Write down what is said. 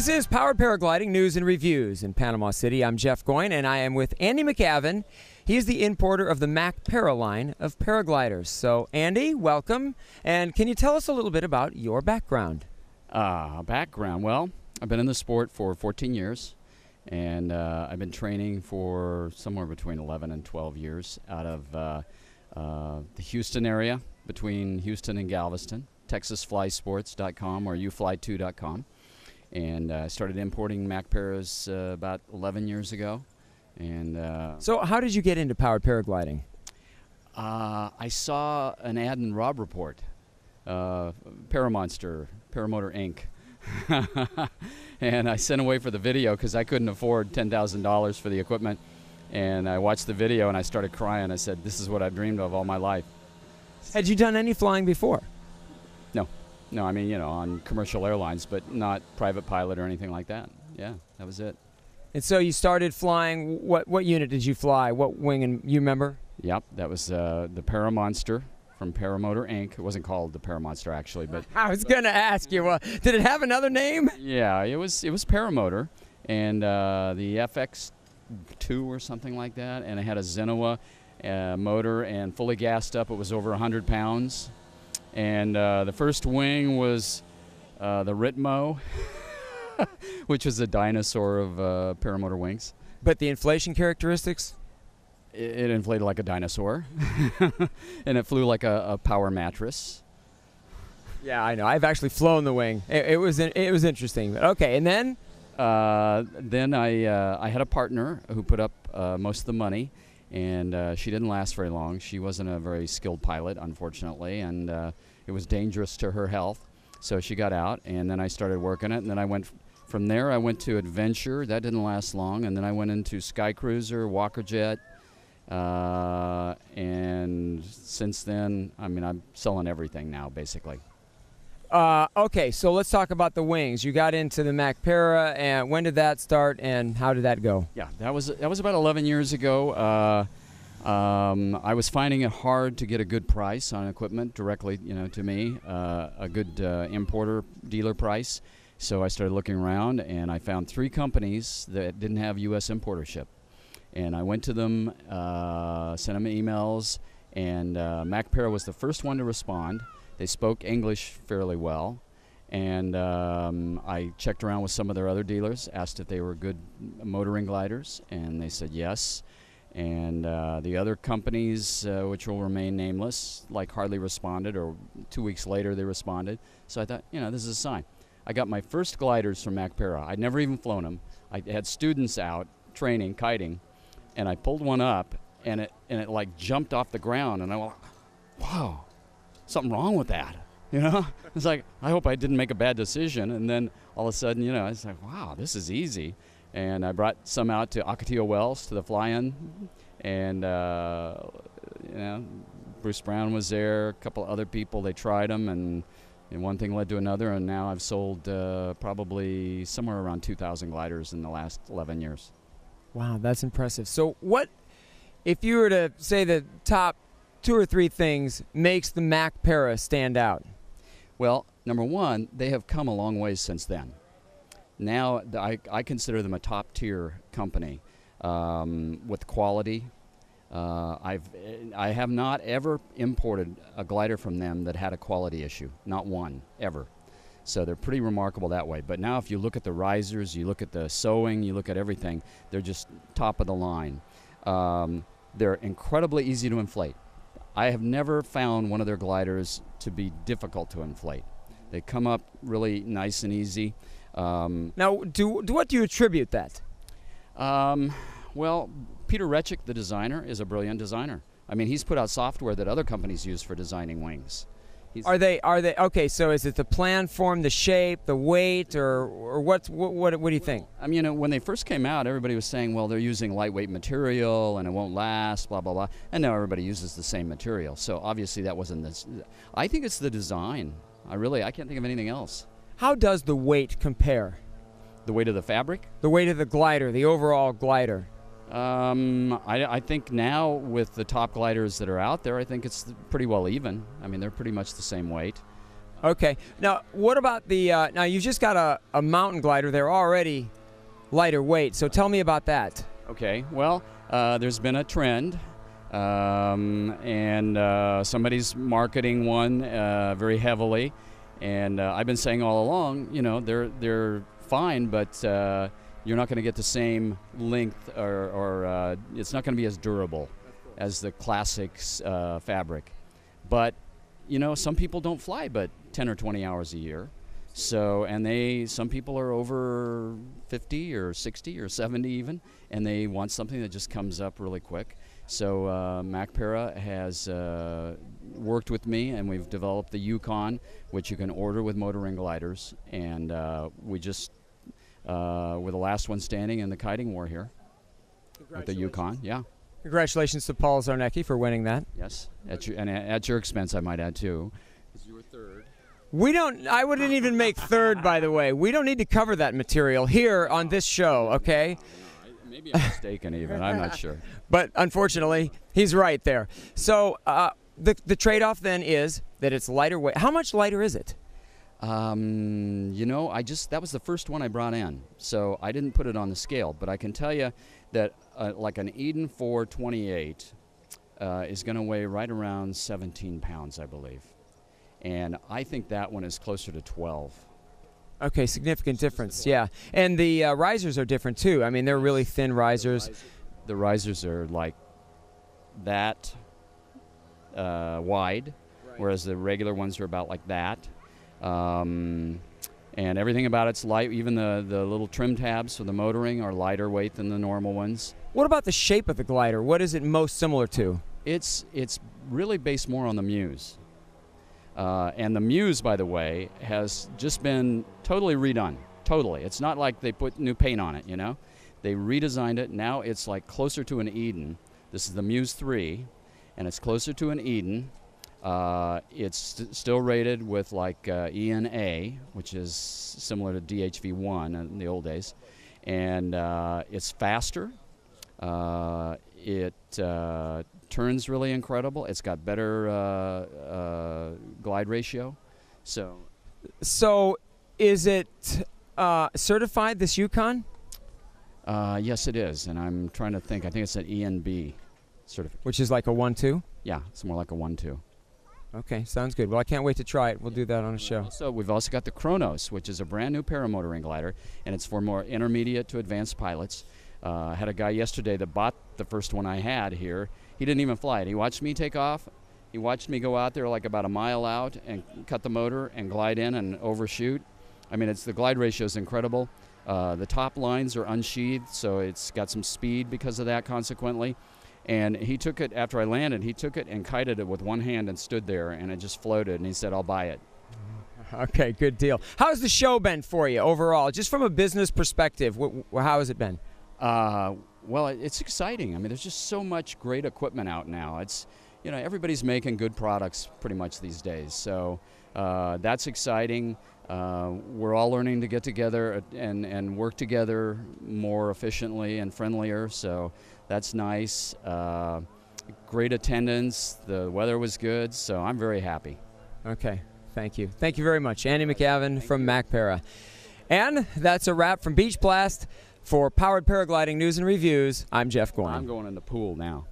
This is Powered Paragliding News and Reviews. In Panama City, I'm Jeff Goin, and I am with Andy McAvin. He is the importer of the MacPara line of paragliders. So, Andy, welcome. And can you tell us a little bit about your background? Well, I've been in the sport for 14 years, and I've been training for somewhere between 11 and 12 years out of the Houston area, between Houston and Galveston, TexasFlySports.com or ufly2.com. And I started importing MacParas about 11 years ago. And So how did you get into powered paragliding? I saw an ad in Rob Report, Paramotor Inc. And I sent away for the video because I couldn't afford $10,000 for the equipment. And I watched the video and I started crying. I said, this is what I've dreamed of all my life. Had you done any flying before? No, I mean, you know, on commercial airlines, but not private pilot or anything like that. Yeah, that was it. And so you started flying, what unit did you fly? What wing, and you remember? Yep, that was the Paramonster from Paramotor Inc. It wasn't called the Paramonster, actually, but... I was going to ask you, did it have another name? Yeah, it was Paramotor, and the FX2 or something like that, and it had a Zenoa motor, and fully gassed up, it was over 100 pounds. And the first wing was the Ritmo, which was a dinosaur of paramotor wings. But the inflation characteristics? It inflated like a dinosaur, and it flew like a power mattress. Yeah, I know. I've actually flown the wing. It was interesting. But okay, and then? Then I had a partner who put up most of the money. And she didn't last very long. She wasn't a very skilled pilot, unfortunately, and it was dangerous to her health. So she got out, and then I started working it. And then I went from there. I went to Adventure. That didn't last long. And then I went into Sky Cruiser, Walker Jet, and since then, I mean, I'm selling everything now, basically. Okay, so let's talk about the wings. You got into the MacPara, and when did that start, and how did that go? Yeah, that was about 11 years ago. I was finding it hard to get a good price on equipment directly, you know, to me, a good importer dealer price. So I started looking around, and I found 3 companies that didn't have U.S. importership. And I went to them, sent them emails, and MacPara was the first one to respond. They spoke English fairly well, and I checked around with some of their other dealers, asked if they were good motoring gliders, and they said yes. And the other companies, which will remain nameless, like hardly responded, or 2 weeks later they responded. So I thought, you know, this is a sign. I got my first gliders from MacPara. I'd never even flown them. I had students out training, kiting, and I pulled one up, and it like jumped off the ground, and I went, wow. Something wrong with that, you know? It's like, I hope I didn't make a bad decision. And then all of a sudden, you know, it's like, wow, this is easy. And I brought some out to Ocotillo Wells to the fly-in, and you know, Bruce Brown was there, a couple other people. They tried them, and one thing led to another, and now I've sold probably somewhere around 2,000 gliders in the last 11 years. Wow, that's impressive. So what, if you were to say the top 2 or 3 things makes the MacPara stand out? Well, number one, they have come a long ways since then. Now I consider them a top-tier company with quality. I have not ever imported a glider from them that had a quality issue, not one, ever. So they're pretty remarkable that way. But now if you look at the risers, you look at the sewing, you look at everything, they're just top of the line. They're incredibly easy to inflate. I have never found one of their gliders to be difficult to inflate. They come up really nice and easy. Now, what do you attribute that? Well, Peter Retchick, the designer, is a brilliant designer. I mean, he's put out software that other companies use for designing wings. Are they okay? So is it the plan form, the shape, the weight, or what do you think? I mean, you know, when they first came out, everybody was saying, well, they're using lightweight material and it won't last, blah blah blah. And now everybody uses the same material. So obviously that wasn't this. I think it's the design. I can't think of anything else. How does the weight compare? The weight of the fabric? The weight of the glider, the overall glider. I think now with the top gliders that are out there, I think it's pretty well even. I mean, they're pretty much the same weight. Okay. Now, what about the? Now you've just got a mountain glider. They're already lighter weight. So tell me about that. Okay. Well, there's been a trend, and somebody's marketing one very heavily, and I've been saying all along, you know, they're fine, but you're not going to get the same length, or it's not going to be as durable as the classics fabric. But you know, some people don't fly but 10 or 20 hours a year. So, and some people are over 50 or 60 or 70 even, and they want something that just comes up really quick. So MacPara has worked with me, and we've developed the Yukon, which you can order with motor ring gliders, and we just we're the last one standing in the kiting war here with the Yukon. Yeah. Congratulations to Paul Zarnecki for winning that. Yes, at your expense, I might add too. You were third. We don't. I wouldn't even make third, by the way. We don't need to cover that material here on this show, okay? Maybe I'm mistaken even. I'm not sure. But unfortunately, he's right there. So the trade-off then is that it's lighter weight. How much lighter is it? You know, that was the first one I brought in, so I didn't put it on the scale. But I can tell you that like an Eden 428 is going to weigh right around 17 pounds, I believe. And I think that one is closer to 12. Okay, significant difference, yeah. And the risers are different too. I mean, they're really thin risers. The risers are like that wide, whereas the regular ones are about like that. And everything about it's light. Even the little trim tabs for the motoring are lighter weight than the normal ones. What about the shape of the glider? What is it most similar to? It's really based more on the Muse. And the Muse, by the way, has just been totally redone. Totally. It's not like they put new paint on it, you know. They redesigned it. Now it's like closer to an Eden. This is the Muse 3, and it's closer to an Eden. It's still rated with like ENA, which is similar to DHV1 in the old days. And it's faster. It turns really incredible. It's got better glide ratio. So is it certified, this Yukon? Yes, it is. And I'm trying to think. I think it's an ENB certificate. Which is like a 1-2? Yeah, it's more like a 1-2. Okay, sounds good. Well, I can't wait to try it. We'll do that on a show. So we've also got the Kronos, which is a brand new paramotor ring glider, and it's for more intermediate to advanced pilots. I had a guy yesterday that bought the first one I had here. He didn't even fly it. He watched me take off. He watched me go out there like about a mile out and cut the motor and glide in and overshoot. I mean, the glide ratio is incredible. The top lines are unsheathed, so it's got some speed because of that consequently. And he took it, after I landed, he took it and kited it with one hand and stood there, and it just floated, and he said, I'll buy it. Okay, good deal. How's the show been for you overall? Just from a business perspective, how has it been? Well, it's exciting. I mean, there's just so much great equipment out now. It's, you know, everybody's making good products pretty much these days. So that's exciting. We're all learning to get together and work together more efficiently and friendlier. So that's nice. Great attendance. The weather was good. So I'm very happy. Okay. Thank you. Thank you very much. Andy McAvin from MacPara. And that's a wrap from Beach Blast. For Powered Paragliding News and Reviews, I'm Jeff Goin. I'm going in the pool now.